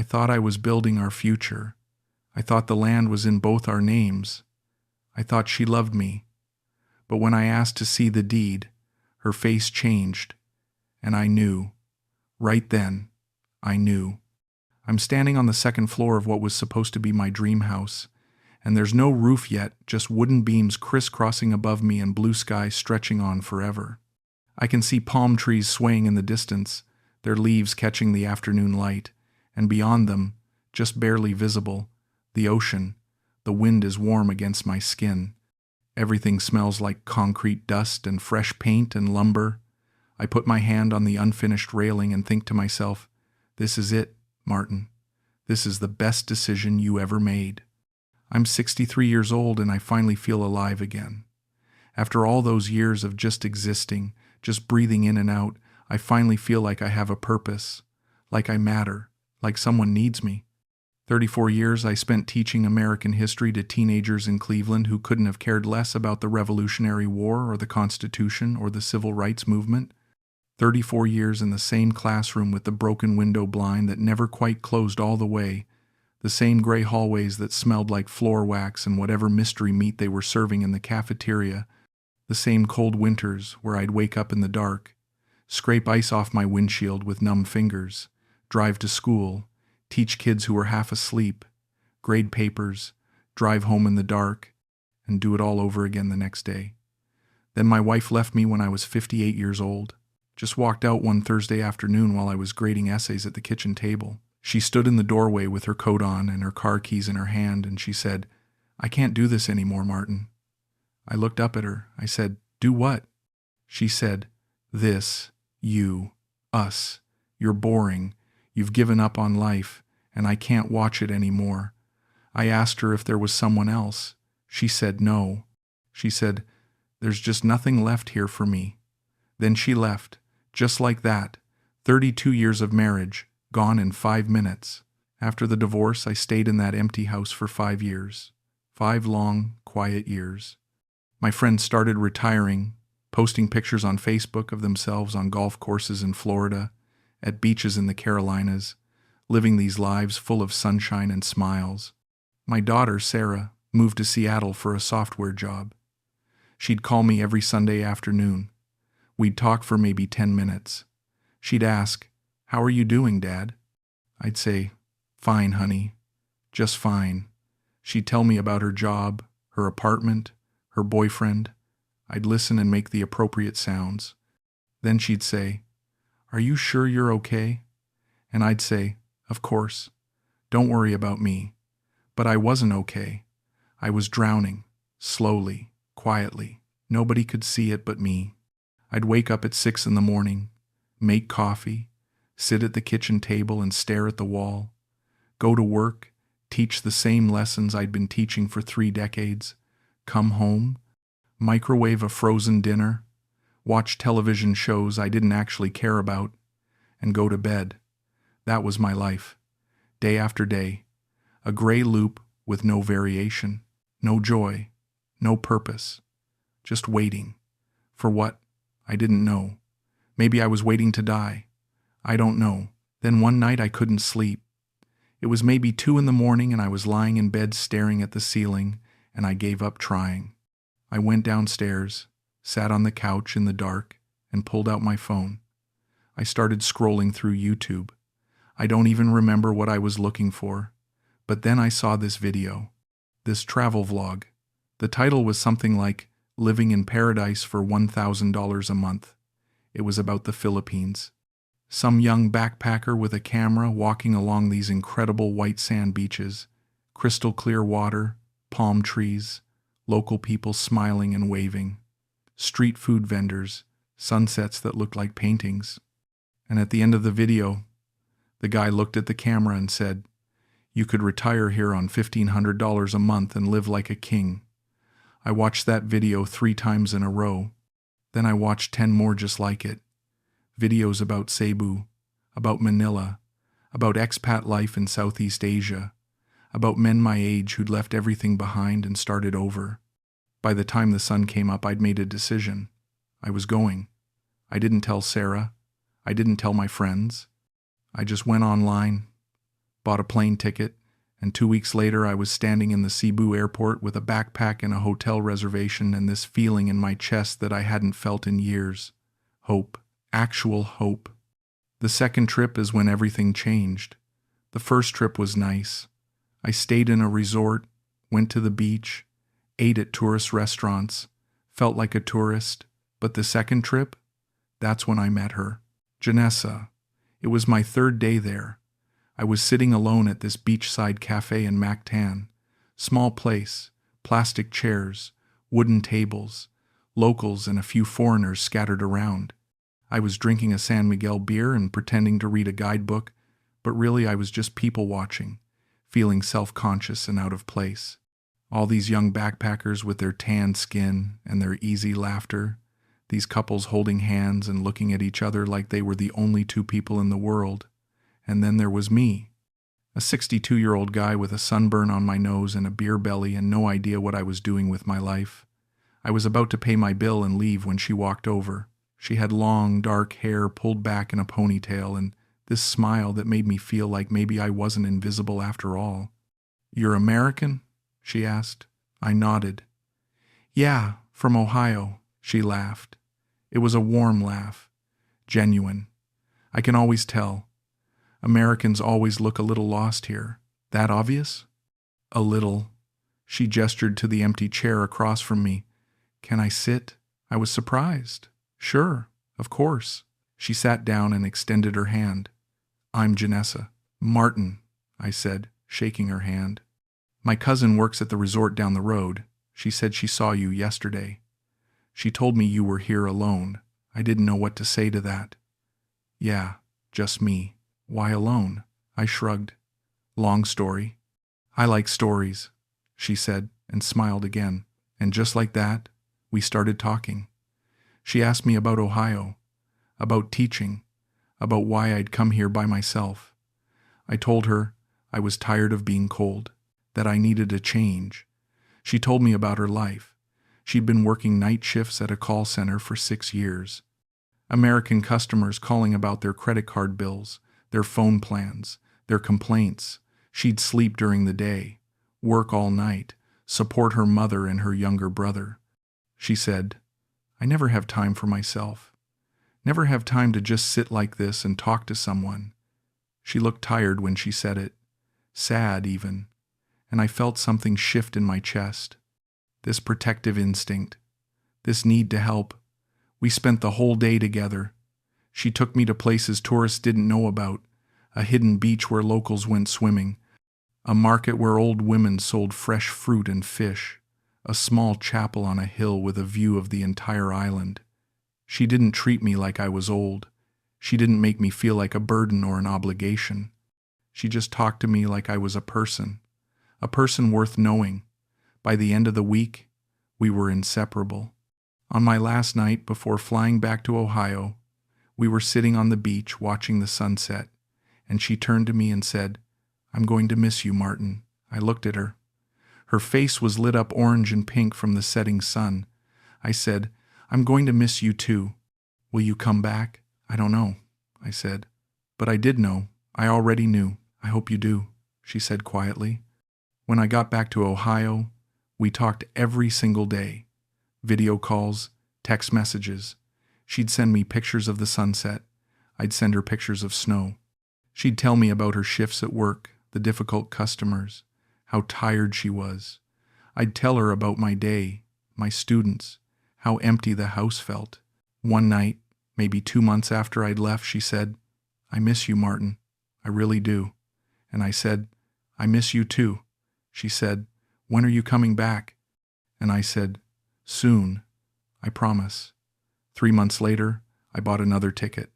thought I was building our future. I thought the land was in both our names. I thought she loved me. But when I asked to see the deed, her face changed, and I knew. Right then, I knew. I'm standing on the second floor of what was supposed to be my dream house, and there's no roof yet, just wooden beams crisscrossing above me and blue sky stretching on forever. I can see palm trees swaying in the distance, their leaves catching the afternoon light, and beyond them, just barely visible, the ocean. The wind is warm against my skin. Everything smells like concrete dust and fresh paint and lumber. I put my hand on the unfinished railing and think to myself, this is it, Martin. This is the best decision you ever made. I'm 63 years old and I finally feel alive again. After all those years of just existing, just breathing in and out, I finally feel like I have a purpose, like I matter, like someone needs me. 34 years I spent teaching American history to teenagers in Cleveland who couldn't have cared less about the Revolutionary War or the Constitution or the Civil Rights Movement. 34 years in the same classroom with the broken window blind that never quite closed all the way, the same gray hallways that smelled like floor wax and whatever mystery meat they were serving in the cafeteria, the same cold winters where I'd wake up in the dark, scrape ice off my windshield with numb fingers, drive to school, teach kids who were half asleep, grade papers, drive home in the dark, and do it all over again the next day. Then my wife left me when I was 58 years old. Just walked out one Thursday afternoon while I was grading essays at the kitchen table. She stood in the doorway with her coat on and her car keys in her hand, and she said, "I can't do this anymore, Martin." I looked up at her. I said, "Do what?" She said, "This, you, us. You're boring. You've given up on life, and I can't watch it anymore." I asked her if there was someone else. She said no. She said, "There's just nothing left here for me." Then she left, just like that. 32 years of marriage, gone in 5 minutes. After the divorce, I stayed in that empty house for 5 years. 5 long, quiet years. My friends started retiring, posting pictures on Facebook of themselves on golf courses in Florida, at beaches in the Carolinas, living these lives full of sunshine and smiles. My daughter, Sarah, moved to Seattle for a software job. She'd call me every Sunday afternoon. We'd talk for maybe 10 minutes. She'd ask, "How are you doing, Dad?" I'd say, "Fine, honey, just fine." She'd tell me about her job, her apartment, her boyfriend. I'd listen and make the appropriate sounds. Then she'd say, "Are you sure you're okay?" And I'd say, "Of course. Don't worry about me." But I wasn't okay. I was drowning, slowly, quietly. Nobody could see it but me. I'd wake up at 6 in the morning, make coffee, sit at the kitchen table and stare at the wall, go to work, teach the same lessons I'd been teaching for 3 decades, come home, microwave a frozen dinner, watch television shows I didn't actually care about, and go to bed. That was my life, day after day, a gray loop with no variation, no joy, no purpose, just waiting. For what? I didn't know. Maybe I was waiting to die. I don't know. Then one night I couldn't sleep. It was maybe 2 in the morning and I was lying in bed staring at the ceiling, and I gave up trying. I went downstairs, sat on the couch in the dark, and pulled out my phone. I started scrolling through YouTube. I don't even remember what I was looking for, but then I saw this video, this travel vlog. The title was something like "Living in Paradise for $1,000 a month." It was about the Philippines. Some young backpacker with a camera walking along these incredible white sand beaches, crystal clear water, palm trees, local people smiling and waving, street food vendors, sunsets that looked like paintings. And at the end of the video, the guy looked at the camera and said, "You could retire here on $1,500 a month and live like a king." I watched that video 3 times in a row. Then I watched 10 more just like it. Videos about Cebu, about Manila, about expat life in Southeast Asia, about men my age who'd left everything behind and started over. By the time the sun came up, I'd made a decision. I was going. I didn't tell Sarah. I didn't tell my friends. I just went online, bought a plane ticket, and 2 weeks later I was standing in the Cebu airport with a backpack and a hotel reservation and this feeling in my chest that I hadn't felt in years. Hope. Actual hope. The second trip is when everything changed. The first trip was nice. I stayed in a resort, went to the beach, ate at tourist restaurants, felt like a tourist. But the second trip? That's when I met her. Janessa. It was my third day there. I was sitting alone at this beachside cafe in Mactan. Small place, plastic chairs, wooden tables, locals and a few foreigners scattered around. I was drinking a San Miguel beer and pretending to read a guidebook, but really I was just people watching, feeling self-conscious and out of place. All these young backpackers with their tan skin and their easy laughter, these couples holding hands and looking at each other like they were the only two people in the world. And then there was me, a 62-year-old guy with a sunburn on my nose and a beer belly and no idea what I was doing with my life. I was about to pay my bill and leave when she walked over. She had long, dark hair pulled back in a ponytail and this smile that made me feel like maybe I wasn't invisible after all. "You're American?" she asked. I nodded. "Yeah, from Ohio," she laughed. It was a warm laugh, genuine. I can always tell. Americans always look a little lost here. That obvious? A little. She gestured to the empty chair across from me. "Can I sit?" I was surprised. "Sure, of course." She sat down and extended her hand. "I'm Janessa." "Martin," I said, shaking her hand. "My cousin works at the resort down the road. She said she saw you yesterday. She told me you were here alone. I didn't know what to say to that." "Yeah, just me." "Why alone?" I shrugged. "Long story." "I like stories," she said, and smiled again. And just like that, we started talking. She asked me about Ohio, about teaching, about why I'd come here by myself. I told her I was tired of being cold, that I needed a change. She told me about her life. She'd been working night shifts at a call center for 6 years. American customers calling about their credit card bills, their phone plans, their complaints. She'd sleep during the day, work all night, support her mother and her younger brother. She said, "I never have time for myself. Never have time to just sit like this and talk to someone." She looked tired when she said it, sad even, and I felt something shift in my chest. This protective instinct, this need to help. We spent the whole day together. She took me to places tourists didn't know about, a hidden beach where locals went swimming, a market where old women sold fresh fruit and fish, a small chapel on a hill with a view of the entire island. She didn't treat me like I was old. She didn't make me feel like a burden or an obligation. She just talked to me like I was a person worth knowing. By the end of the week, we were inseparable. On my last night before flying back to Ohio, we were sitting on the beach watching the sunset, and she turned to me and said, "I'm going to miss you, Martin." I looked at her. Her face was lit up orange and pink from the setting sun. I said, "I'm going to miss you too. Will you come back?" "I don't know," I said. But I did know. I already knew. "I hope you do," she said quietly. When I got back to Ohio, we talked every single day. Video calls, text messages. She'd send me pictures of the sunset. I'd send her pictures of snow. She'd tell me about her shifts at work, the difficult customers, how tired she was. I'd tell her about my day, my students, how empty the house felt. One night, maybe 2 months after I'd left, she said, "I miss you, Martin. I really do." And I said, "I miss you too." She said, "When are you coming back?" And I said, "Soon. I promise." 3 months later, I bought another ticket.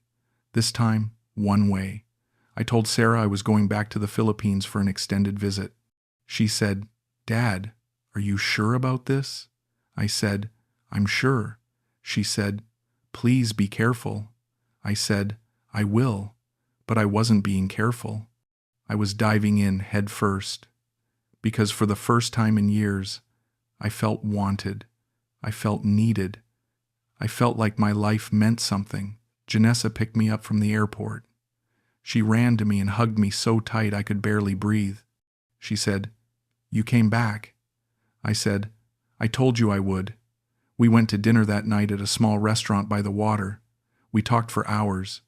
This time, one way. I told Sarah I was going back to the Philippines for an extended visit. She said, "Dad, are you sure about this?" I said, "I'm sure." She said, "Please be careful." I said, "I will," but I wasn't being careful. I was diving in head first. Because for the first time in years, I felt wanted. I felt needed. I felt like my life meant something. Jenessa picked me up from the airport. She ran to me and hugged me so tight I could barely breathe. She said, "You came back." I said, "I told you I would." We went to dinner that night at a small restaurant by the water. We talked for hours.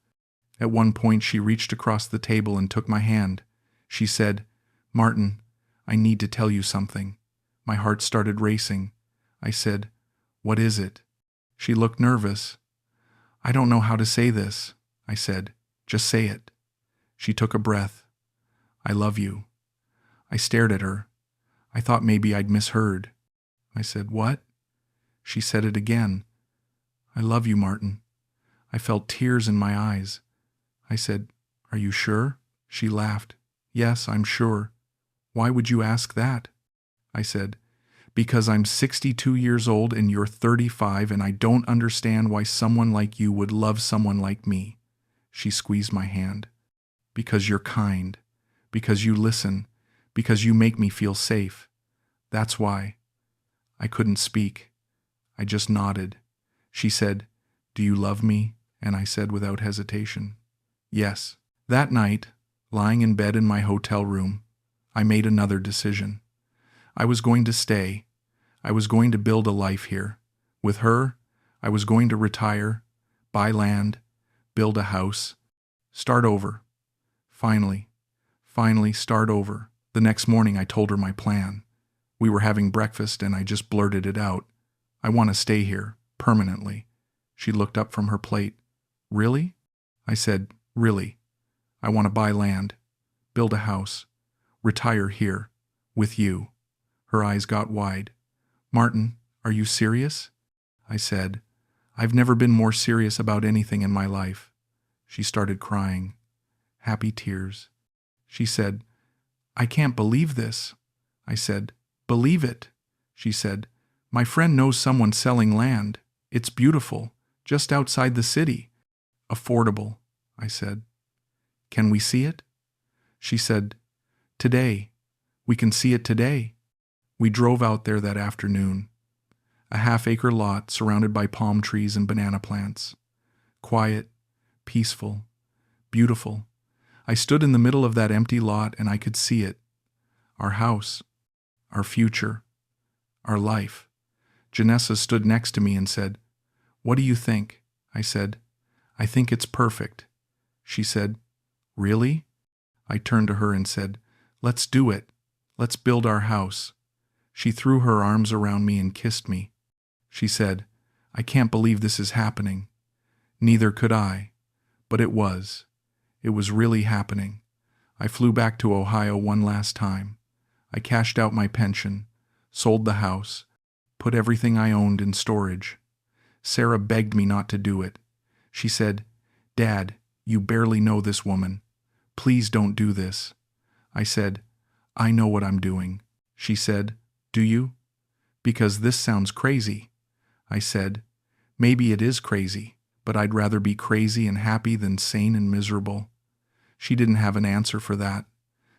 At one point she reached across the table and took my hand. She said, "Martin, I need to tell you something." My heart started racing. I said, "What is it?" She looked nervous. "I don't know how to say this," I said. "Just say it." She took a breath. "I love you." I stared at her. I thought maybe I'd misheard. I said, "What?" She said it again. "I love you, Martin." I felt tears in my eyes. I said, "Are you sure?" She laughed. "Yes, I'm sure." "Why would you ask that?" I said, "Because I'm 62 years old and you're 35 and I don't understand why someone like you would love someone like me." She squeezed my hand. "Because you're kind. Because you listen. Because you make me feel safe. That's why." I couldn't speak. I just nodded. She said, "Do you love me?" And I said without hesitation, "Yes." That night, lying in bed in my hotel room, I made another decision. I was going to stay. I was going to build a life here. With her, I was going to retire, buy land, build a house, start over. Finally start over. The next morning I told her my plan. We were having breakfast and I just blurted it out. "I want to stay here, permanently." She looked up from her plate. "Really?" I said, "Really. I want to buy land, build a house, retire here, with you." Her eyes got wide. "Martin, are you serious?" I said, "I've never been more serious about anything in my life." She started crying. Happy tears. She said, "I can't believe this." I said, "Believe it." She said, "My friend knows someone selling land. It's beautiful, just outside the city. Affordable," I said. "Can we see it?" She said, "Today. We can see it today." We drove out there that afternoon. A half-acre lot surrounded by palm trees and banana plants. Quiet, peaceful, beautiful. I stood in the middle of that empty lot and I could see it. Our house, our future, our life. Janessa stood next to me and said, "What do you think?" I said, "I think it's perfect." She said, "Really?" I turned to her and said, "Let's do it. Let's build our house." She threw her arms around me and kissed me. She said, "I can't believe this is happening." Neither could I, but it was. It was really happening. I flew back to Ohio one last time. I cashed out my pension, sold the house, put everything I owned in storage. Sarah begged me not to do it. She said, "Dad, you barely know this woman. Please don't do this." I said, "I know what I'm doing." She said, "Do you?" "Because this sounds crazy." I said, "Maybe it is crazy, but I'd rather be crazy and happy than sane and miserable." She didn't have an answer for that.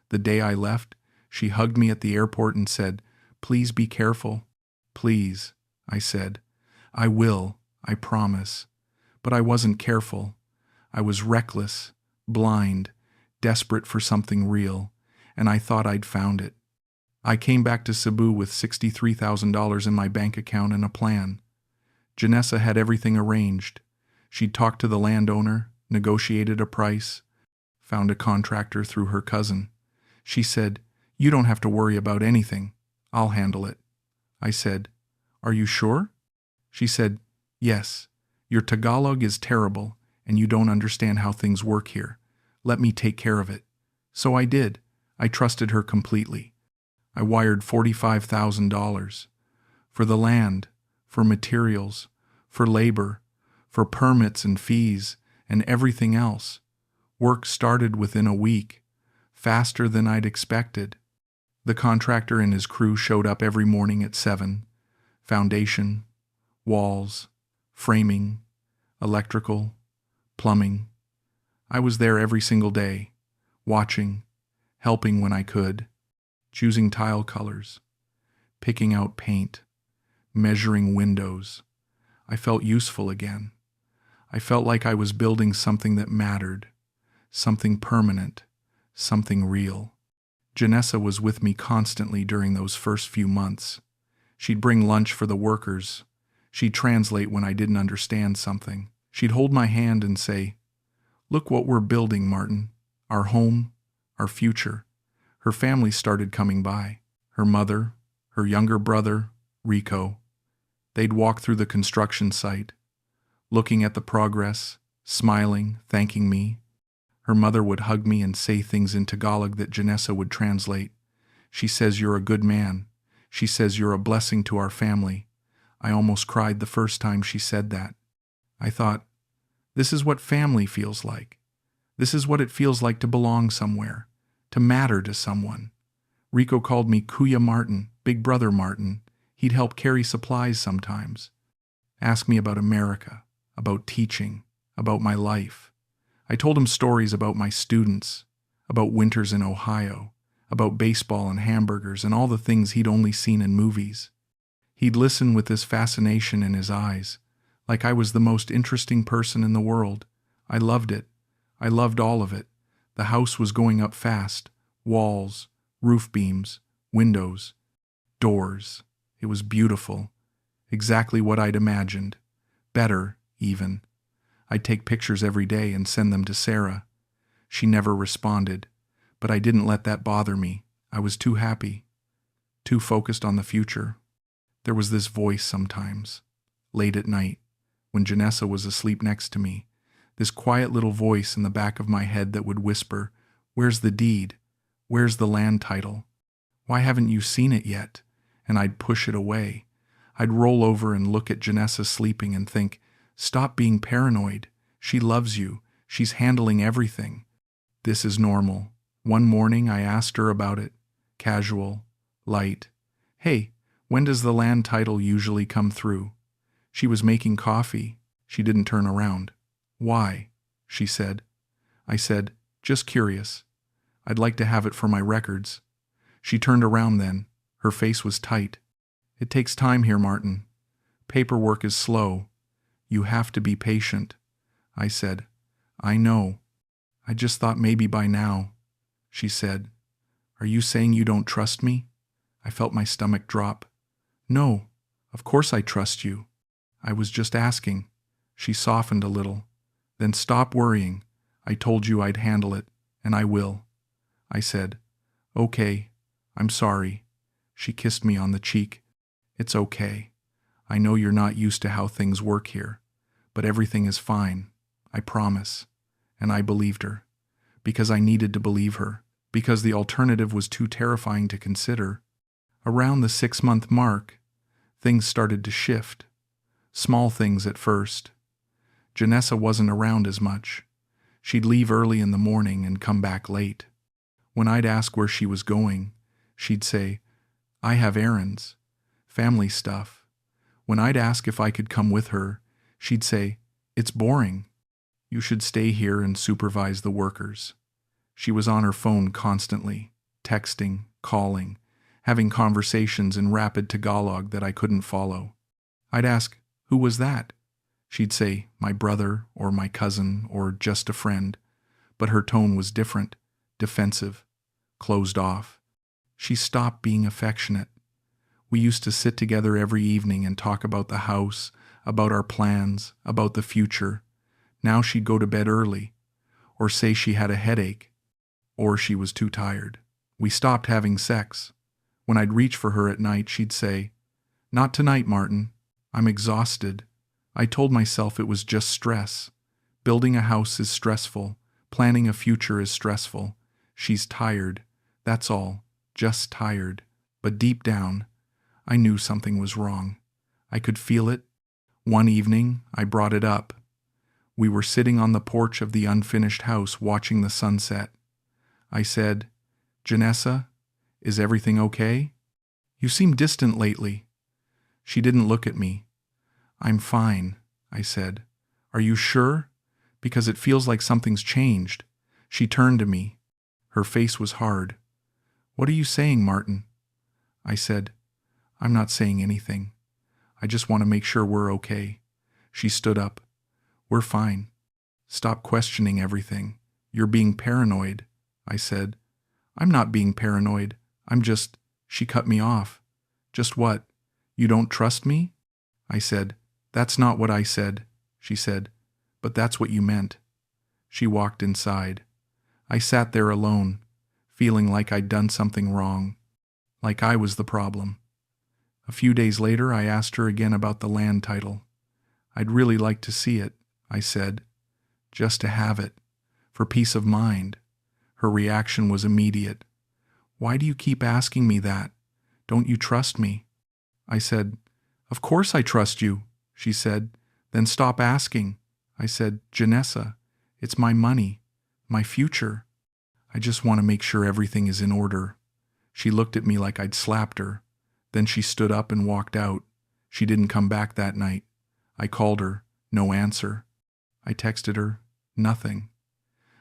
The day I left, she hugged me at the airport and said, "Please be careful." "Please," I said. "I will, I promise." But I wasn't careful. I was reckless, blind, desperate for something real, and I thought I'd found it. I came back to Cebu with $63,000 in my bank account and a plan. Jenessa had everything arranged. She'd talked to the landowner, negotiated a price, found a contractor through her cousin. She said, "You don't have to worry about anything. I'll handle it." I said, "Are you sure?" She said, "Yes. Your Tagalog is terrible, and you don't understand how things work here. Let me take care of it." So I did. I trusted her completely. I wired $45,000 for the land, for materials, for labor, for permits and fees, and everything else. Work started within a week, faster than I'd expected. The contractor and his crew showed up every morning at 7. Foundation, walls, framing, electrical, plumbing. I was there every single day, watching, helping when I could, choosing tile colors, picking out paint, measuring windows. I felt useful again. I felt like I was building something that mattered, something permanent, something real. Janessa was with me constantly during those first few months. She'd bring lunch for the workers. She'd translate when I didn't understand something. She'd hold my hand and say, "Look what we're building, Martin. Our home, our future." Her family started coming by. Her mother, her younger brother, Rico. They'd walk through the construction site, looking at the progress, smiling, thanking me. Her mother would hug me and say things in Tagalog that Janessa would translate. She says, "You're a good man." She says, "You're a blessing to our family." I almost cried the first time she said that. I thought, this is what family feels like. This is what it feels like to belong somewhere, to matter to someone. Rico called me Kuya Martin, Big Brother Martin. He'd help carry supplies sometimes. Ask me about America, about teaching, about my life. I told him stories about my students, about winters in Ohio, about baseball and hamburgers and all the things he'd only seen in movies. He'd listen with this fascination in his eyes, like I was the most interesting person in the world. I loved it. I loved all of it. The house was going up fast. Walls, roof beams, windows, doors. It was beautiful. Exactly what I'd imagined. Better, even. I'd take pictures every day and send them to Sarah. She never responded, but I didn't let that bother me. I was too happy, too focused on the future. There was this voice sometimes, late at night, when Janessa was asleep next to me, this quiet little voice in the back of my head that would whisper, "Where's the deed? Where's the land title? Why haven't you seen it yet?" And I'd push it away. I'd roll over and look at Janessa sleeping and think, "Stop being paranoid. She loves you. She's handling everything. This is normal." One morning I asked her about it, casual, light. "Hey, when does the land title usually come through?" She was making coffee. She didn't turn around. "Why?" she said. I said, "Just curious. I'd like to have it for my records." She turned around then. Her face was tight. "It takes time here, Martin. Paperwork is slow. You have to be patient." I said, "I know. I just thought maybe by now." She said, "Are you saying you don't trust me?" I felt my stomach drop. "No, of course I trust you. I was just asking." She softened a little. "Then stop worrying. I told you I'd handle it, and I will." I said, "Okay, I'm sorry." She kissed me on the cheek. "It's okay. I know you're not used to how things work here, but everything is fine. I promise." And I believed her, because I needed to believe her, because the alternative was too terrifying to consider. Around the 6-month mark, things started to shift. Small things at first. Janessa wasn't around as much. She'd leave early in the morning and come back late. When I'd ask where she was going, she'd say, "I have errands, family stuff." When I'd ask if I could come with her, she'd say, "It's boring. You should stay here and supervise the workers." She was on her phone constantly, texting, calling, having conversations in rapid Tagalog that I couldn't follow. I'd ask, "Who was that?" She'd say, "My brother," or "my cousin," or "just a friend." But her tone was different, defensive, closed off. She stopped being affectionate. We used to sit together every evening and talk about the house, about our plans, about the future. Now she'd go to bed early, or say she had a headache, or she was too tired. We stopped having sex. When I'd reach for her at night, she'd say, "Not tonight, Martin. I'm exhausted." I told myself it was just stress. Building a house is stressful. Planning a future is stressful. She's tired. That's all. Just tired. But deep down, I knew something was wrong. I could feel it. One evening, I brought it up. We were sitting on the porch of the unfinished house watching the sunset. I said, "Janessa, is everything okay? You seem distant lately." She didn't look at me. "I'm fine," I said. "Are you sure? Because it feels like something's changed." She turned to me. Her face was hard. "What are you saying, Martin?" I said, "I'm not saying anything. I just want to make sure we're okay." She stood up. "We're fine. Stop questioning everything. "You're being paranoid," I said. "I'm not being paranoid. She cut me off. "Just what? You don't trust me?" I said. "That's not what I said," she said. "But that's what you meant." She walked inside. I sat there alone, feeling like I'd done something wrong, like I was the problem. A few days later, I asked her again about the land title. "I'd really like to see it," I said, "just to have it, for peace of mind." Her reaction was immediate. "Why do you keep asking me that? Don't you trust me?" I said, "Of course I trust you," she said. "Then stop asking." I said, "Janessa, it's my money, my future. I just want to make sure everything is in order." She looked at me like I'd slapped her. Then she stood up and walked out. She didn't come back that night. I called her, no answer. I texted her, nothing.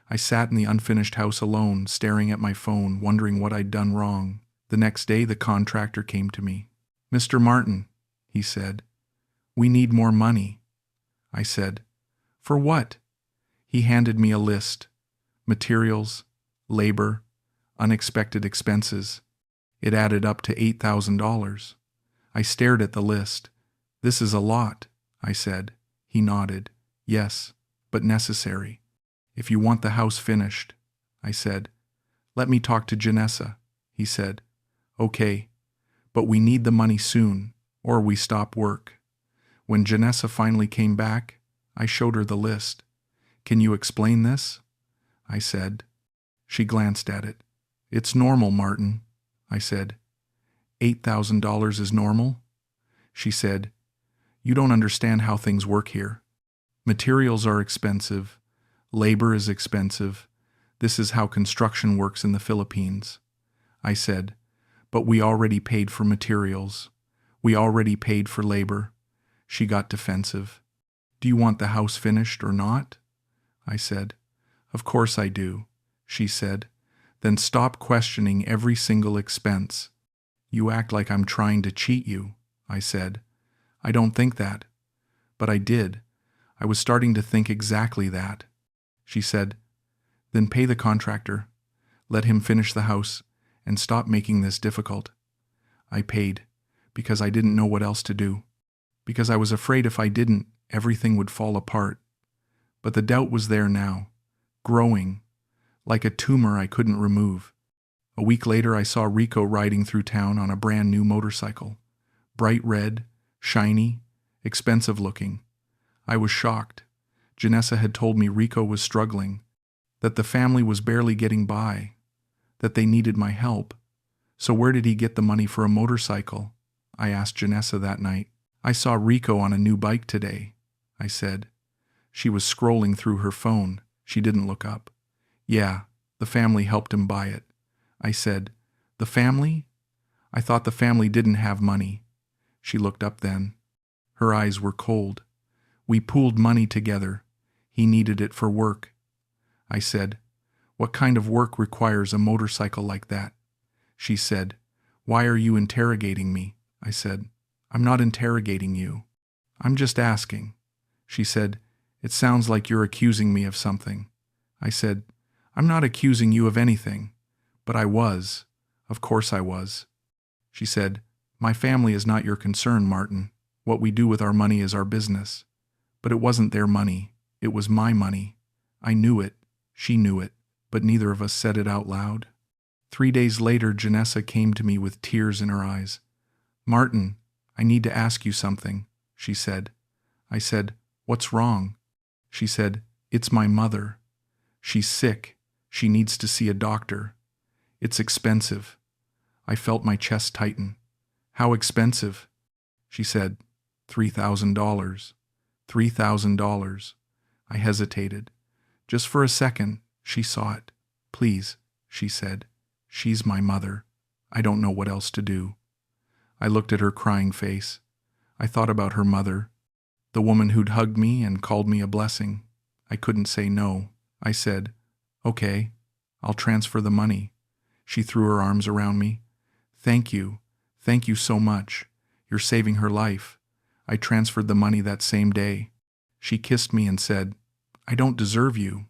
I sat in the unfinished house alone, staring at my phone, wondering what I'd done wrong. The next day, the contractor came to me. "Mr. Martin," he said, "we need more money." I said, "For what?" He handed me a list: materials, labor, unexpected expenses. It added up to $8,000. I stared at the list. "This is a lot," I said. He nodded. "Yes, but necessary. If you want the house finished." I said. "Let me talk to Janessa," he said. "Okay, but we need the money soon, or we stop work." When Janessa finally came back, I showed her the list. "Can you explain this?" I said. She glanced at it. "It's normal, Martin," I said. $8,000 is normal?" She said, "You don't understand how things work here. Materials are expensive. Labor is expensive. This is how construction works in the Philippines." I said, "But we already paid for materials. We already paid for labor." She got defensive. "Do you want the house finished or not?" I said. "Of course I do," she said. "Then stop questioning every single expense." "You act like I'm trying to cheat you," I said. "I don't think that." But I did. I was starting to think exactly that. She said, "Then pay the contractor. Let him finish the house and stop making this difficult." I paid, because I didn't know what else to do. Because I was afraid if I didn't, everything would fall apart. But the doubt was there now, growing, like a tumor I couldn't remove. A week later, I saw Rico riding through town on a brand new motorcycle. Bright red, shiny, expensive looking. I was shocked. Janessa had told me Rico was struggling, that the family was barely getting by, that they needed my help. So where did he get the money for a motorcycle? I asked Janessa that night. "I saw Rico on a new bike today," I said. She was scrolling through her phone. She didn't look up. "Yeah, the family helped him buy it." I said, "The family? I thought the family didn't have money." She looked up then. Her eyes were cold. "We pooled money together. He needed it for work." I said, "What kind of work requires a motorcycle like that?" She said, "Why are you interrogating me?" I said, "I'm not interrogating you. I'm just asking." She said, "It sounds like you're accusing me of something." I said, "I'm not accusing you of anything, but I was. Of course I was." She said, "My family is not your concern, Martin. What we do with our money is our business." But it wasn't their money. It was my money. I knew it. She knew it. But neither of us said it out loud. 3 days later, Janessa came to me with tears in her eyes. "Martin, I need to ask you something," she said. I said, "What's wrong?" She said, "It's my mother. She's sick. She needs to see a doctor. It's expensive." I felt my chest tighten. "How expensive?" She said, $3,000. $3,000. I hesitated. Just for a second, she saw it. "Please," she said. "She's my mother. I don't know what else to do." I looked at her crying face. I thought about her mother, the woman who'd hugged me and called me a blessing. I couldn't say no. I said, "Okay, I'll transfer the money." She threw her arms around me. "Thank you. Thank you so much. You're saving her life." I transferred the money that same day. She kissed me and said, "I don't deserve you."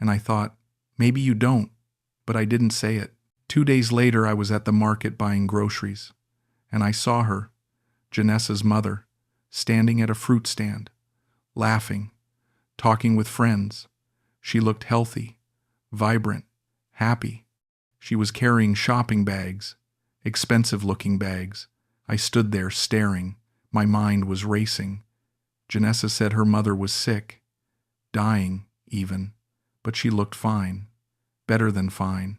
And I thought, Maybe you don't, but I didn't say it. 2 days later, I was at the market buying groceries, and I saw her, Janessa's mother, standing at a fruit stand, laughing, talking with friends. She looked healthy, vibrant, happy. She was carrying shopping bags, expensive-looking bags. I stood there staring. My mind was racing. Jenessa said her mother was sick, dying even, but she looked fine, better than fine.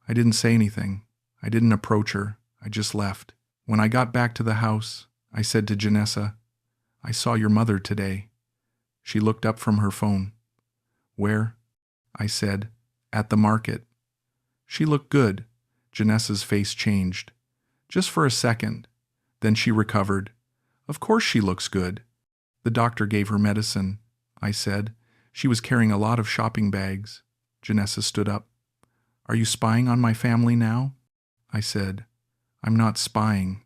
I didn't say anything. I didn't approach her. I just left. When I got back to the house, I said to Janessa, "I saw your mother today." She looked up from her phone. "Where?" I said, "At the market." She looked good. Janessa's face changed. Just for a second. Then she recovered. "Of course she looks good." "The doctor gave her medicine," I said. "She was carrying a lot of shopping bags." Janessa stood up. "Are you spying on my family now?" I said, "I'm not spying.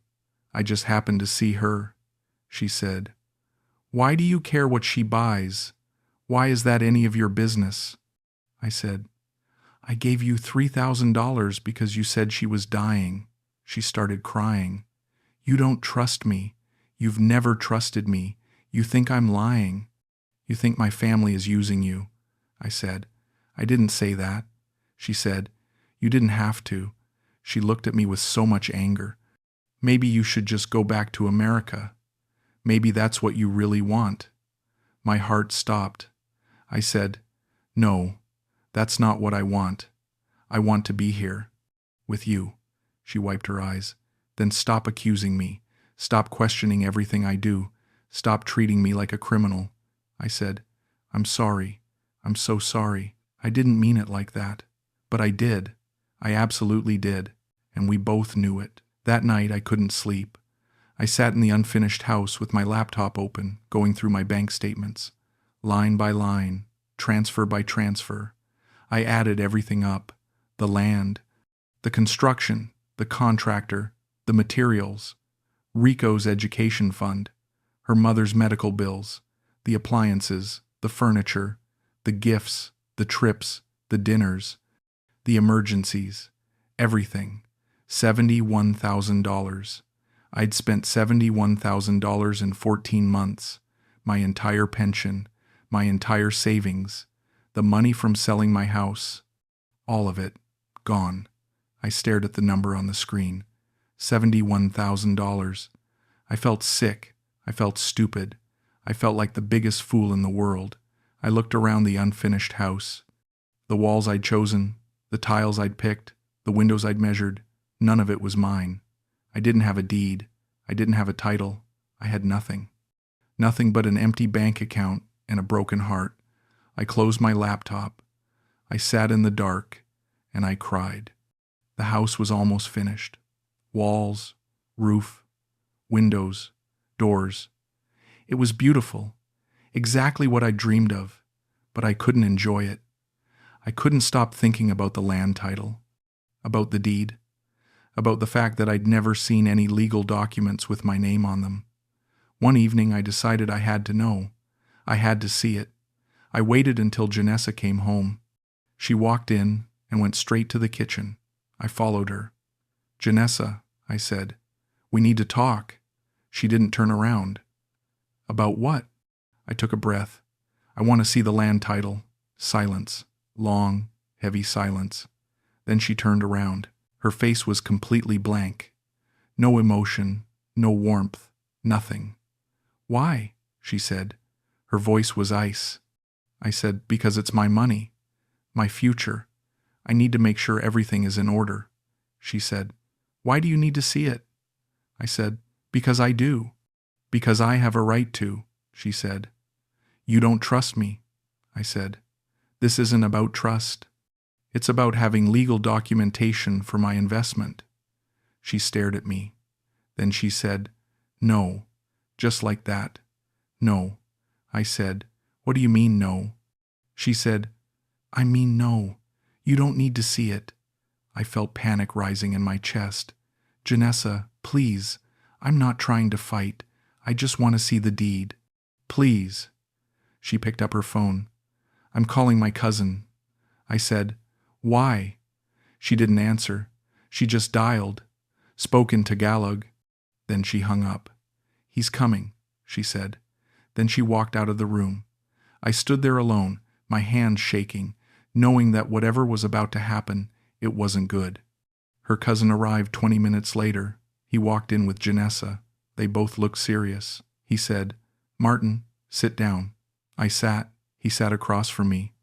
I just happened to see her." She said, "Why do you care what she buys? Why is that any of your business?" I said, "I gave you $3,000 because you said she was dying." She started crying. "You don't trust me. You've never trusted me. You think I'm lying. You think my family is using you." I said, "I didn't say that." She said, "You didn't have to." She looked at me with so much anger. "Maybe you should just go back to America. Maybe that's what you really want." My heart stopped. I said, "No, that's not what I want. I want to be here. With you." She wiped her eyes. "Then stop accusing me. Stop questioning everything I do. Stop treating me like a criminal." I said, "I'm sorry. I'm so sorry. I didn't mean it like that." But I did. I absolutely did. And we both knew it. That night I couldn't sleep. I sat in the unfinished house with my laptop open, going through my bank statements. Line by line, transfer by transfer. I added everything up. The land, the construction, the contractor, the materials, Rico's education fund, her mother's medical bills, the appliances, the furniture, the gifts, the trips, the dinners, the emergencies, everything. $71,000. I'd spent $71,000 in 14 months, my entire pension, my entire savings, the money from selling my house, all of it, gone. I stared at the number on the screen. $71,000. I felt sick. I felt stupid. I felt like the biggest fool in the world. I looked around the unfinished house. The walls I'd chosen, the tiles I'd picked, the windows I'd measured, none of it was mine. I didn't have a deed. I didn't have a title. I had nothing. Nothing but an empty bank account and a broken heart. I closed my laptop. I sat in the dark, and I cried. The house was almost finished. Walls, roof, windows, doors. It was beautiful, exactly what I dreamed of, but I couldn't enjoy it. I couldn't stop thinking about the land title, about the deed, about the fact that I'd never seen any legal documents with my name on them. One evening I decided I had to know. I had to see it. I waited until Janessa came home. She walked in and went straight to the kitchen. I followed her. "Janessa," I said, "we need to talk." She didn't turn around. "About what?" I took a breath. "I want to see the land title." Silence. Long, heavy silence. Then she turned around. Her face was completely blank. No emotion, no warmth, nothing. "Why?" she said. Her voice was ice. I said, "Because it's my money, my future. I need to make sure everything is in order." She said, "Why do you need to see it?" I said, "Because I do. Because I have a right to," she said. "You don't trust me," I said. "This isn't about trust. It's about having legal documentation for my investment." She stared at me. Then she said, "No," just like that. "No." I said, "What do you mean, no?" She said, "I mean no. You don't need to see it." I felt panic rising in my chest. "Janessa, please. I'm not trying to fight. I just want to see the deed. Please." She picked up her phone. "I'm calling my cousin." I said, Why? She didn't answer. She just dialed, spoke in Tagalog. Then she hung up. He's coming, she said. Then she walked out of the room. I stood there alone, my hands shaking, knowing that whatever was about to happen, it wasn't good. Her cousin arrived 20 minutes later. He walked in with Janessa. They both looked serious. He said, "Martin, sit down." I sat. He sat across from me.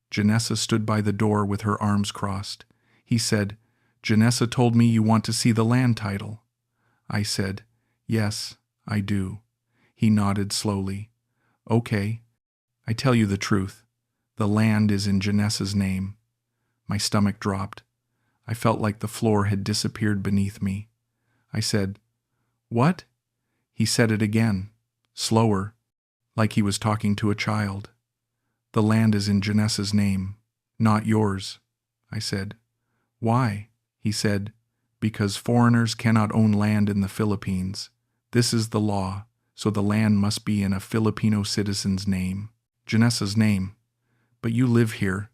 Janessa stood by the door with her arms crossed. He said, "Janessa told me you want to see the land title." I said, "Yes, I do." He nodded slowly. "Okay. I tell you the truth. The land is in Janessa's name." My stomach dropped. I felt like the floor had disappeared beneath me. I said, "What?" He said it again, slower, like he was talking to a child. "The land is in Janessa's name, not yours," I said. "Why?" He said, "Because foreigners cannot own land in the Philippines. This is the law, so the land must be in a Filipino citizen's name, Janessa's name. But you live here.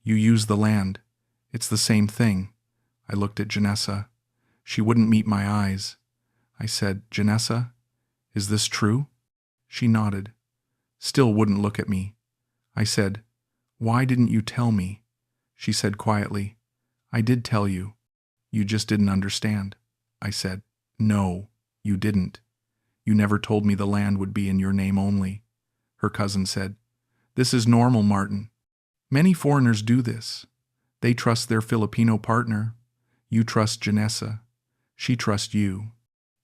You use the land. It's the same thing." I looked at Janessa. She wouldn't meet my eyes. I said, "Janessa, is this true?" She nodded, still wouldn't look at me. I said, "Why didn't you tell me?" She said quietly, "I did tell you. You just didn't understand." I said, "No, you didn't. You never told me the land would be in your name only." Her cousin said, "This is normal, Martin. Many foreigners do this. They trust their Filipino partner. You trust Janessa. She trusts you.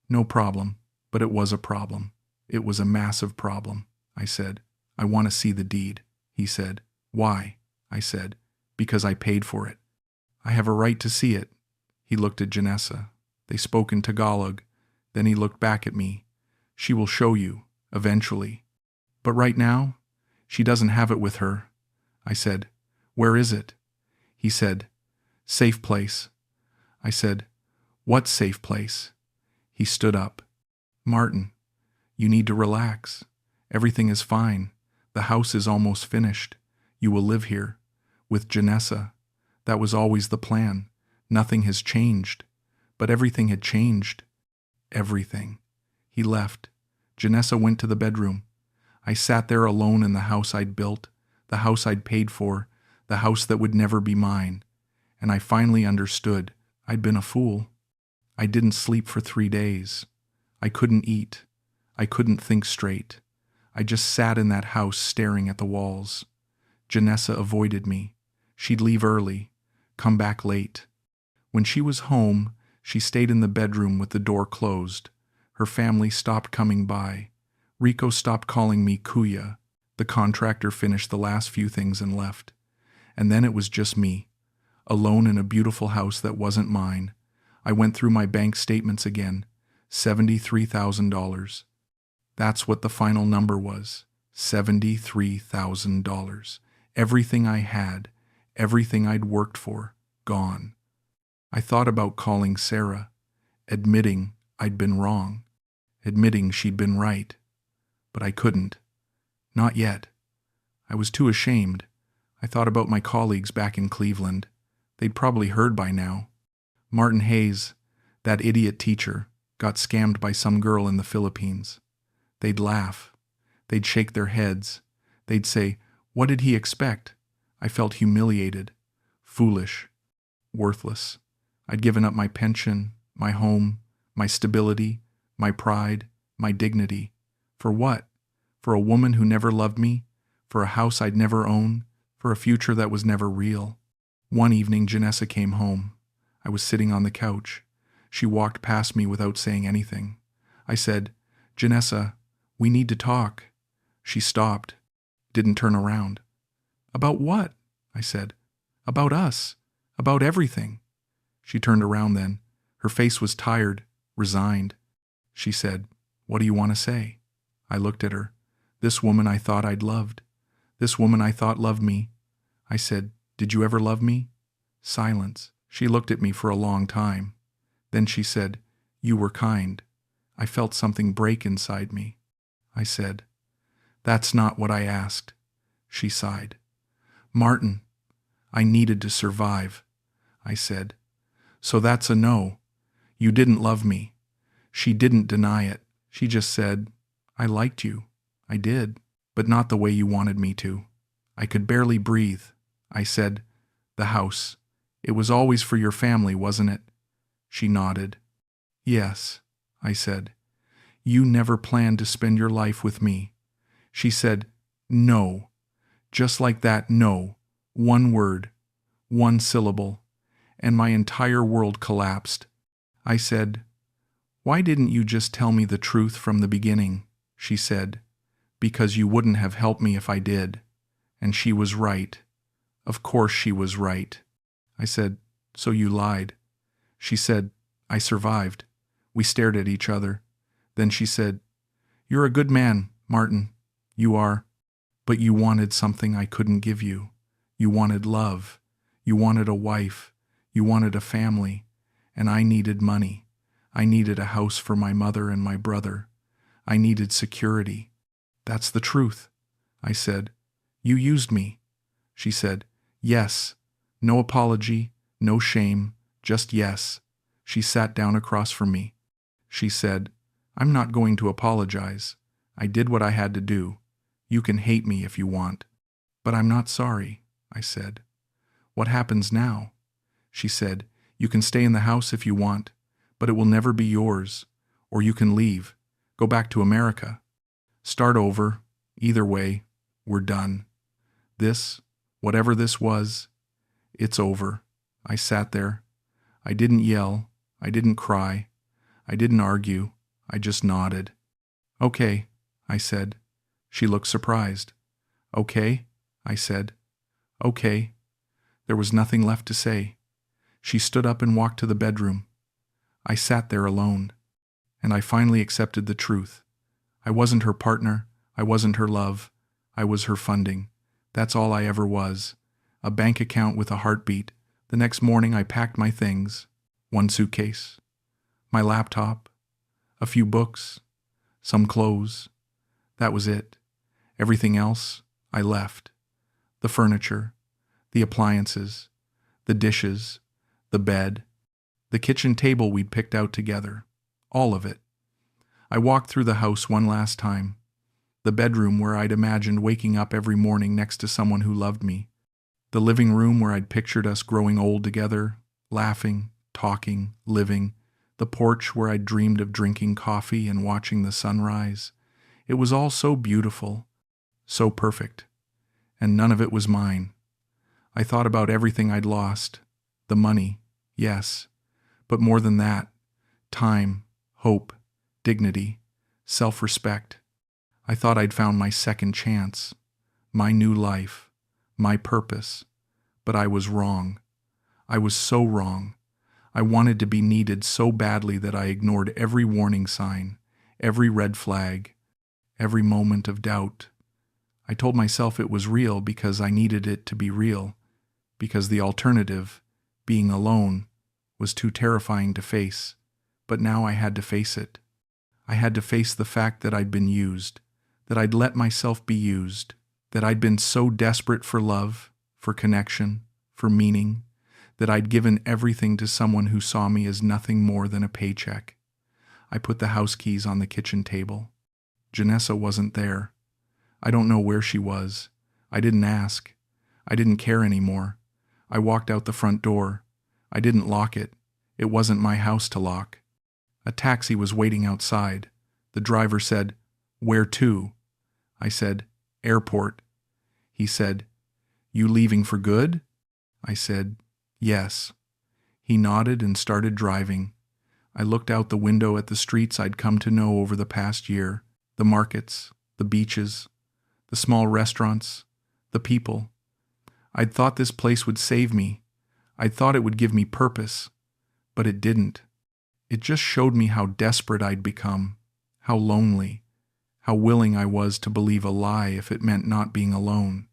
No problem, but it was a problem. It was a massive problem." I said, "I want to see the deed." He said, "Why?" I said, "Because I paid for it. I have a right to see it." He looked at Janessa. They spoke in Tagalog. Then he looked back at me. "She will show you, eventually. But right now, she doesn't have it with her." I said, "Where is it?" He said, "Safe place." I said, "What safe place?" He stood up. "Martin, you need to relax. Everything is fine. The house is almost finished. You will live here. With Janessa. That was always the plan. Nothing has changed. But everything had changed. Everything." He left. Janessa went to the bedroom. I sat there alone in the house I'd built, the house I'd paid for, the house that would never be mine. And I finally understood. I'd been a fool. I didn't sleep for 3 days. I couldn't eat. I couldn't think straight. I just sat in that house staring at the walls. Janessa avoided me. She'd leave early, come back late. When she was home, she stayed in the bedroom with the door closed. Her family stopped coming by. Rico stopped calling me Kuya. The contractor finished the last few things and left. And then it was just me, alone in a beautiful house that wasn't mine. I went through my bank statements again. $73,000. That's what the final number was. $73,000. Everything I had, everything I'd worked for, gone. I thought about calling Sarah, admitting I'd been wrong, admitting she'd been right. But I couldn't. Not yet. I was too ashamed. I thought about my colleagues back in Cleveland. They'd probably heard by now. Martin Hayes, that idiot teacher, got scammed by some girl in the Philippines. They'd laugh. They'd shake their heads. They'd say, "What did he expect?" I felt humiliated, foolish, worthless. I'd given up my pension, my home, my stability, my pride, my dignity. For what? For a woman who never loved me? For a house I'd never own? For a future that was never real? One evening, Janessa came home. I was sitting on the couch. She walked past me without saying anything. I said, "Janessa, we need to talk." She stopped, didn't turn around. "About what?" I said. "About us. About everything." She turned around then. Her face was tired, resigned. She said, "What do you want to say?" I looked at her. This woman I thought I'd loved. This woman I thought loved me. I said, "Did you ever love me?" Silence. She looked at me for a long time. Then she said, "You were kind." I felt something break inside me. I said, "That's not what I asked." She sighed. "Martin, I needed to survive. I said, so that's a no. You didn't love me. She didn't deny it. She just said, I liked you. I did, but not the way you wanted me to. I could barely breathe. I said, the house. It was always for your family, wasn't it? She nodded. Yes, I said. You never planned to spend your life with me. She said, no. Just like that, no. One word, one syllable, and my entire world collapsed. I said, why didn't you just tell me the truth from the beginning? She said, because you wouldn't have helped me if I did. And she was right. Of course she was right. I said, so you lied. She said, I survived. We stared at each other. Then she said, you're a good man, Martin. You are. But you wanted something I couldn't give you. You wanted love. You wanted a wife. You wanted a family. And I needed money. I needed a house for my mother and my brother. I needed security. That's the truth. I said, you used me. She said, yes. No apology, no shame, just yes. She sat down across from me. She said, I'm not going to apologize. I did what I had to do. You can hate me if you want. But I'm not sorry, I said. What happens now? She said, you can stay in the house if you want, but it will never be yours. Or you can leave, go back to America. Start over. Either way, we're done. This, whatever this was, it's over. I sat there. I didn't yell. I didn't cry. I didn't argue. I just nodded. Okay, I said. She looked surprised. Okay, I said. Okay. There was nothing left to say. She stood up and walked to the bedroom. I sat there alone, and I finally accepted the truth. I wasn't her partner. I wasn't her love. I was her funding. That's all I ever was. A bank account with a heartbeat. The next morning I packed my things. One suitcase. My laptop. A few books. Some clothes. That was it. Everything else, I left. The furniture. The appliances. The dishes. The bed. The kitchen table we'd picked out together. All of it. I walked through the house one last time. The bedroom where I'd imagined waking up every morning next to someone who loved me. The living room where I'd pictured us growing old together, laughing, talking, living. The porch where I'd dreamed of drinking coffee and watching the sunrise. It was all so beautiful, so perfect, and none of it was mine. I thought about everything I'd lost. The money, yes, but more than that, time, hope, dignity, self-respect. I thought I'd found my second chance, my new life, my purpose, but I was wrong. I was so wrong. I wanted to be needed so badly that I ignored every warning sign, every red flag, every moment of doubt. I told myself it was real because I needed it to be real, because the alternative, being alone, was too terrifying to face. But now I had to face it. I had to face the fact that I'd been used, that I'd let myself be used, that I'd been so desperate for love, for connection, for meaning, that I'd given everything to someone who saw me as nothing more than a paycheck. I put the house keys on the kitchen table. Janessa wasn't there. I don't know where she was. I didn't ask. I didn't care anymore. I walked out the front door. I didn't lock it. It wasn't my house to lock. A taxi was waiting outside. The driver said, "Where to?" I said, "Airport." He said, "You leaving for good?" I said, "Yes." He nodded and started driving. I looked out the window at the streets I'd come to know over the past year, the markets, the beaches, the small restaurants, the people. I'd thought this place would save me. I'd thought it would give me purpose, but it didn't. It just showed me how desperate I'd become, how lonely, how willing I was to believe a lie if it meant not being alone.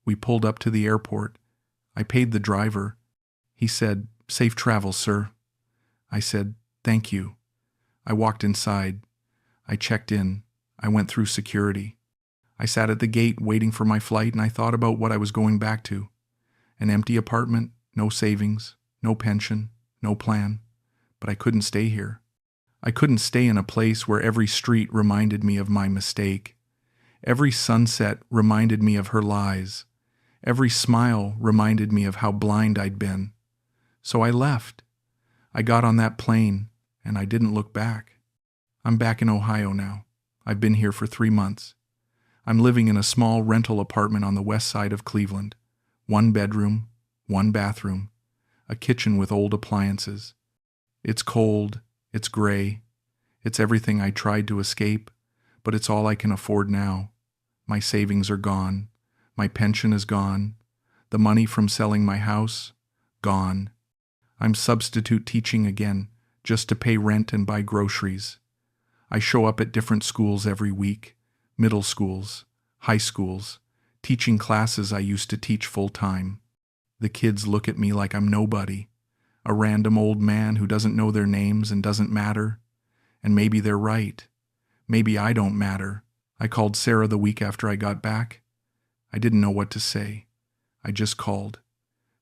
We pulled up to the airport. I paid the driver. He said, "Safe travels, sir." I said, "Thank you." I walked inside. I checked in. I went through security. I sat at the gate waiting for my flight, and I thought about what I was going back to. An empty apartment, no savings, no pension, no plan. But I couldn't stay here. I couldn't stay in a place where every street reminded me of my mistake. Every sunset reminded me of her lies. Every smile reminded me of how blind I'd been. So I left. I got on that plane, and I didn't look back. I'm back in Ohio now. I've been here for 3 months. I'm living in a small rental apartment on the west side of Cleveland. 1 bedroom, 1 bathroom, a kitchen with old appliances. It's cold, it's gray, it's everything I tried to escape, but it's all I can afford now. My savings are gone, my pension is gone, the money from selling my house, gone. I'm substitute teaching again, just to pay rent and buy groceries. I show up at different schools every week, middle schools, high schools, teaching classes I used to teach full time. The kids look at me like I'm nobody, a random old man who doesn't know their names and doesn't matter. And maybe they're right. Maybe I don't matter. I called Sarah the week after I got back. I didn't know what to say. I just called.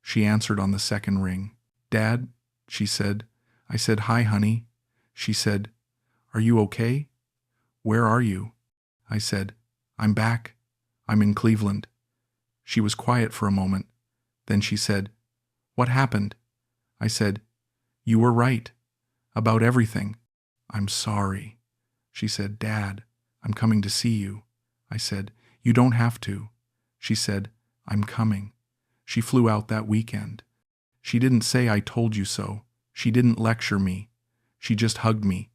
She answered on the second ring. "Dad," she said. I said, "Hi, honey." She said, "Are you okay? Where are you?" I said, "I'm back. I'm in Cleveland." She was quiet for a moment. Then she said, "What happened?" I said, "You were right. About everything." "I'm sorry." She said, "Dad, I'm coming to see you." I said, "You don't have to." She said, "I'm coming." She flew out that weekend. She didn't say "I told you so." She didn't lecture me. She just hugged me.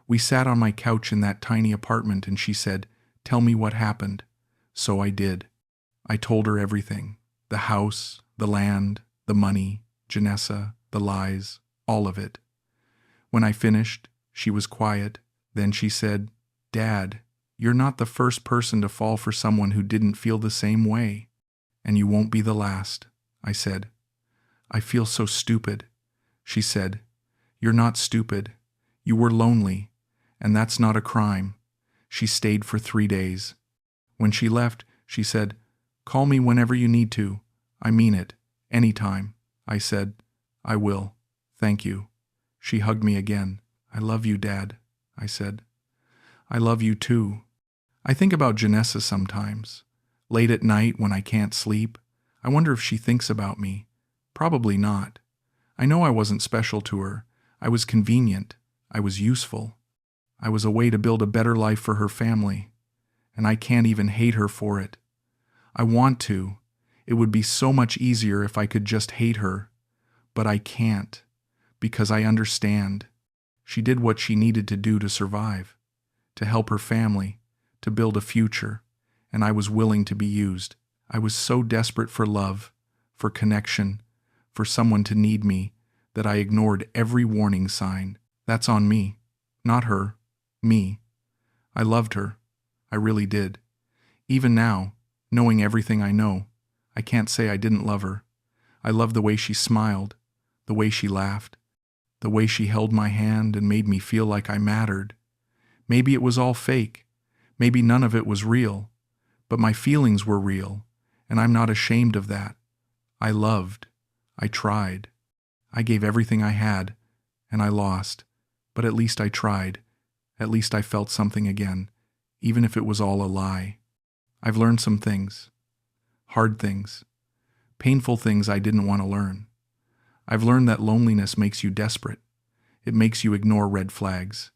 We sat on my couch in that tiny apartment and she said, "Tell me what happened." So I did. I told her everything. The house, the land, the money, Janessa, the lies, all of it. When I finished, she was quiet. Then she said, "Dad, you're not the first person to fall for someone who didn't feel the same way. And you won't be the last." I said, "I feel so stupid." She said, "You're not stupid. You were lonely, and that's not a crime." She stayed for 3 days. When she left, she said, "Call me whenever you need to. I mean it. Anytime." I said, "I will. Thank you." She hugged me again. "I love you, Dad," I said. "I love you too." I think about Janessa sometimes. Late at night when I can't sleep, I wonder if she thinks about me. Probably not. I know I wasn't special to her. I was convenient. I was useful. I was a way to build a better life for her family. And I can't even hate her for it. I want to. It would be so much easier if I could just hate her. But I can't. Because I understand. She did what she needed to do to survive. To help her family. To build a future. And I was willing to be used. I was so desperate for love. For connection. For someone to need me. That I ignored every warning sign. That's on me. Not her. Me. I loved her. I really did. Even now, knowing everything I know, I can't say I didn't love her. I loved the way she smiled, the way she laughed, the way she held my hand and made me feel like I mattered. Maybe it was all fake. Maybe none of it was real. But my feelings were real, and I'm not ashamed of that. I loved. I tried. I gave everything I had, and I lost. But at least I tried. At least I felt something again, even if it was all a lie. I've learned some things. Hard things. Painful things I didn't want to learn. I've learned that loneliness makes you desperate. It makes you ignore red flags.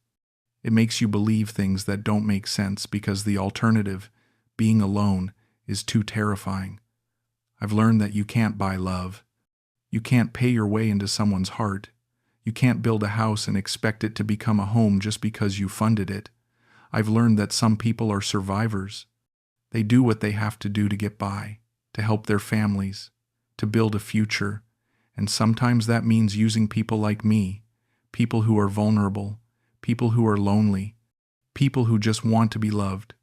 It makes you believe things that don't make sense because the alternative, being alone, is too terrifying. I've learned that you can't buy love. You can't pay your way into someone's heart. You can't build a house and expect it to become a home just because you funded it. I've learned that some people are survivors. They do what they have to do to get by, to help their families, to build a future, and sometimes that means using people like me, people who are vulnerable, people who are lonely, people who just want to be loved.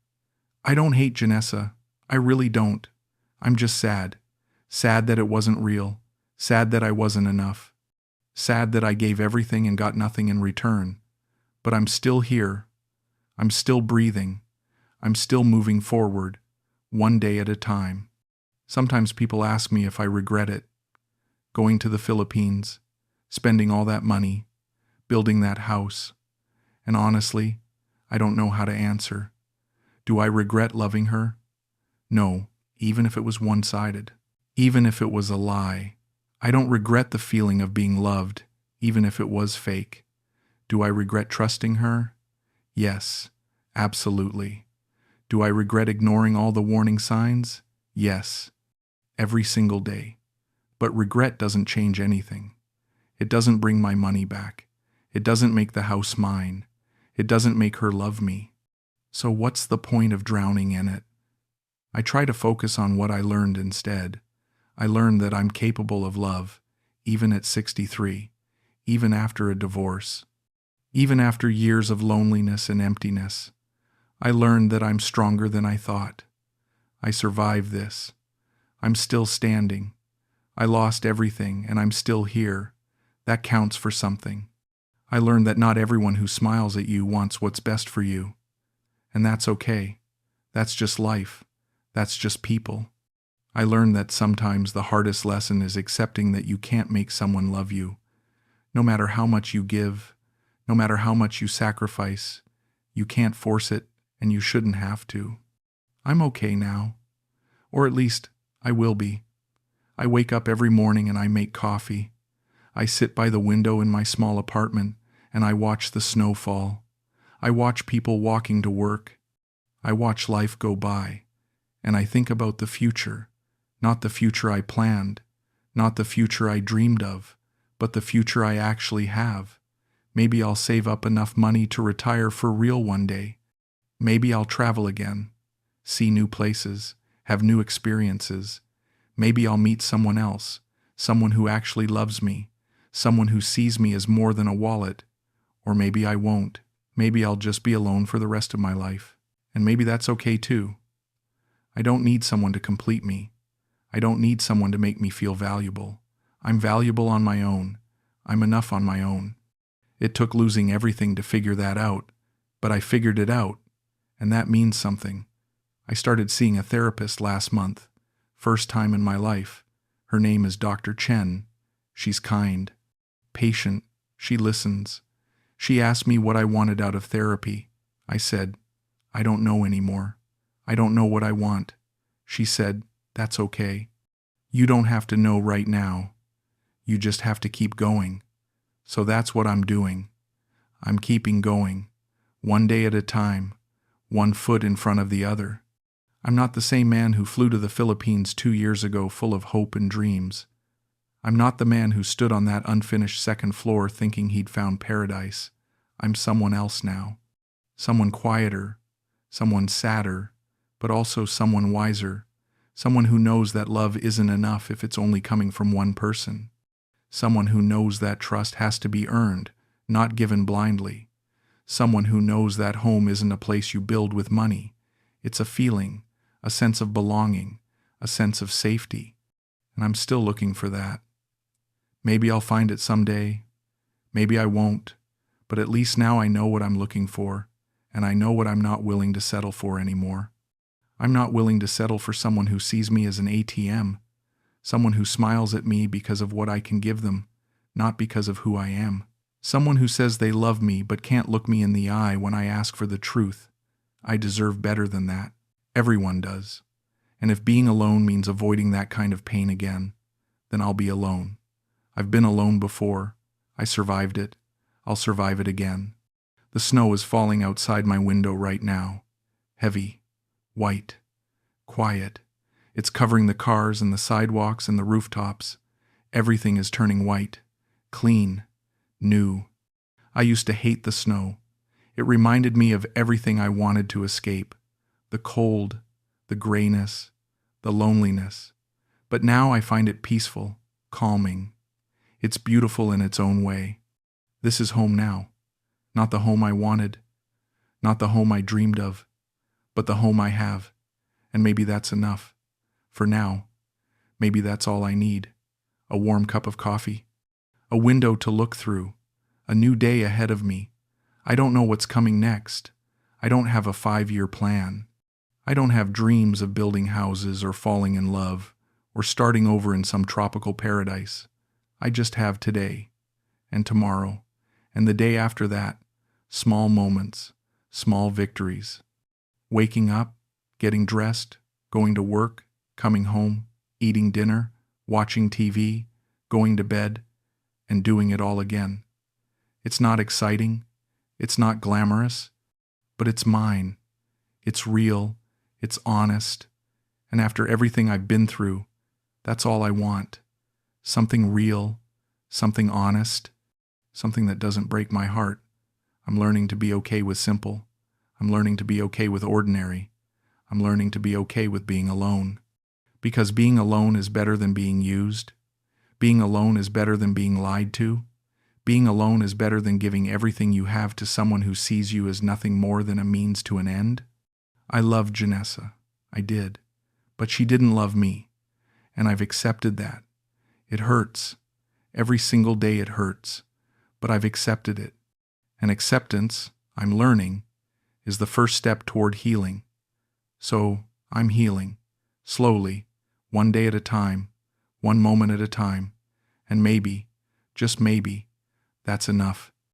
I don't hate Janessa. I really don't. I'm just sad. Sad that it wasn't real. Sad that I wasn't enough. Sad that I gave everything and got nothing in return. But I'm still here. I'm still breathing. I'm still moving forward, one day at a time. Sometimes people ask me if I regret it. Going to the Philippines, spending all that money, building that house. And honestly, I don't know how to answer. Do I regret loving her? No, even if it was one-sided. Even if it was a lie. I don't regret the feeling of being loved, even if it was fake. Do I regret trusting her? Yes, absolutely. Do I regret ignoring all the warning signs? Yes, every single day. But regret doesn't change anything. It doesn't bring my money back. It doesn't make the house mine. It doesn't make her love me. So what's the point of drowning in it? I try to focus on what I learned instead. I learned that I'm capable of love, even at 63, even after a divorce, even after years of loneliness and emptiness. I learned that I'm stronger than I thought. I survived this. I'm still standing. I lost everything and I'm still here. That counts for something. I learned that not everyone who smiles at you wants what's best for you. And that's okay. That's just life. That's just people. I learned that sometimes the hardest lesson is accepting that you can't make someone love you. No matter how much you give, no matter how much you sacrifice, you can't force it and you shouldn't have to. I'm okay now. Or at least, I will be. I wake up every morning and I make coffee. I sit by the window in my small apartment and I watch the snow fall. I watch people walking to work. I watch life go by. And I think about the future. Not the future I planned, not the future I dreamed of, but the future I actually have. Maybe I'll save up enough money to retire for real one day. Maybe I'll travel again, see new places, have new experiences. Maybe I'll meet someone else, someone who actually loves me, someone who sees me as more than a wallet. Or maybe I won't. Maybe I'll just be alone for the rest of my life. And maybe that's okay too. I don't need someone to complete me. I don't need someone to make me feel valuable. I'm valuable on my own. I'm enough on my own. It took losing everything to figure that out, but I figured it out, and that means something. I started seeing a therapist last month. First time in my life. Her name is Dr. Chen. She's kind, patient, she listens. She asked me what I wanted out of therapy. I said, I don't know anymore. I don't know what I want. She said, that's okay. You don't have to know right now. You just have to keep going. So that's what I'm doing. I'm keeping going, one day at a time, one foot in front of the other. I'm not the same man who flew to the Philippines 2 years ago full of hope and dreams. I'm not the man who stood on that unfinished second floor thinking he'd found paradise. I'm someone else now. Someone quieter, someone sadder, but also someone wiser. Someone who knows that love isn't enough if it's only coming from one person. Someone who knows that trust has to be earned, not given blindly. Someone who knows that home isn't a place you build with money. It's a feeling, a sense of belonging, a sense of safety. And I'm still looking for that. Maybe I'll find it someday. Maybe I won't. But at least now I know what I'm looking for, and I know what I'm not willing to settle for anymore. I'm not willing to settle for someone who sees me as an ATM, someone who smiles at me because of what I can give them, not because of who I am. Someone who says they love me but can't look me in the eye when I ask for the truth. I deserve better than that. Everyone does. And if being alone means avoiding that kind of pain again, then I'll be alone. I've been alone before. I survived it. I'll survive it again. The snow is falling outside my window right now. Heavy. White. Quiet. It's covering the cars and the sidewalks and the rooftops. Everything is turning white. Clean. New. I used to hate the snow. It reminded me of everything I wanted to escape. The cold, the grayness, the loneliness. But now I find it peaceful, calming. It's beautiful in its own way. This is home now. Not the home I wanted. Not the home I dreamed of. But the home I have. And maybe that's enough. For now. Maybe that's all I need. A warm cup of coffee. A window to look through. A new day ahead of me. I don't know what's coming next. I don't have a 5-year plan. I don't have dreams of building houses or falling in love. or starting over in some tropical paradise. I just have today, and tomorrow, and the day after that, small moments, small victories. Waking up, getting dressed, going to work, coming home, eating dinner, watching TV, going to bed, and doing it all again. It's not exciting, it's not glamorous, but it's mine. It's real, it's honest, and after everything I've been through, that's all I want. Something real, something honest, something that doesn't break my heart. I'm learning to be okay with simple. I'm learning to be okay with ordinary. I'm learning to be okay with being alone. Because being alone is better than being used. Being alone is better than being lied to. Being alone is better than giving everything you have to someone who sees you as nothing more than a means to an end. I loved Janessa. I did. But she didn't love me. And I've accepted that. It hurts. Every single day it hurts. But I've accepted it. And acceptance, I'm learning, is the first step toward healing. So, I'm healing. Slowly, one day at a time, one moment at a time. And maybe, just maybe, that's enough.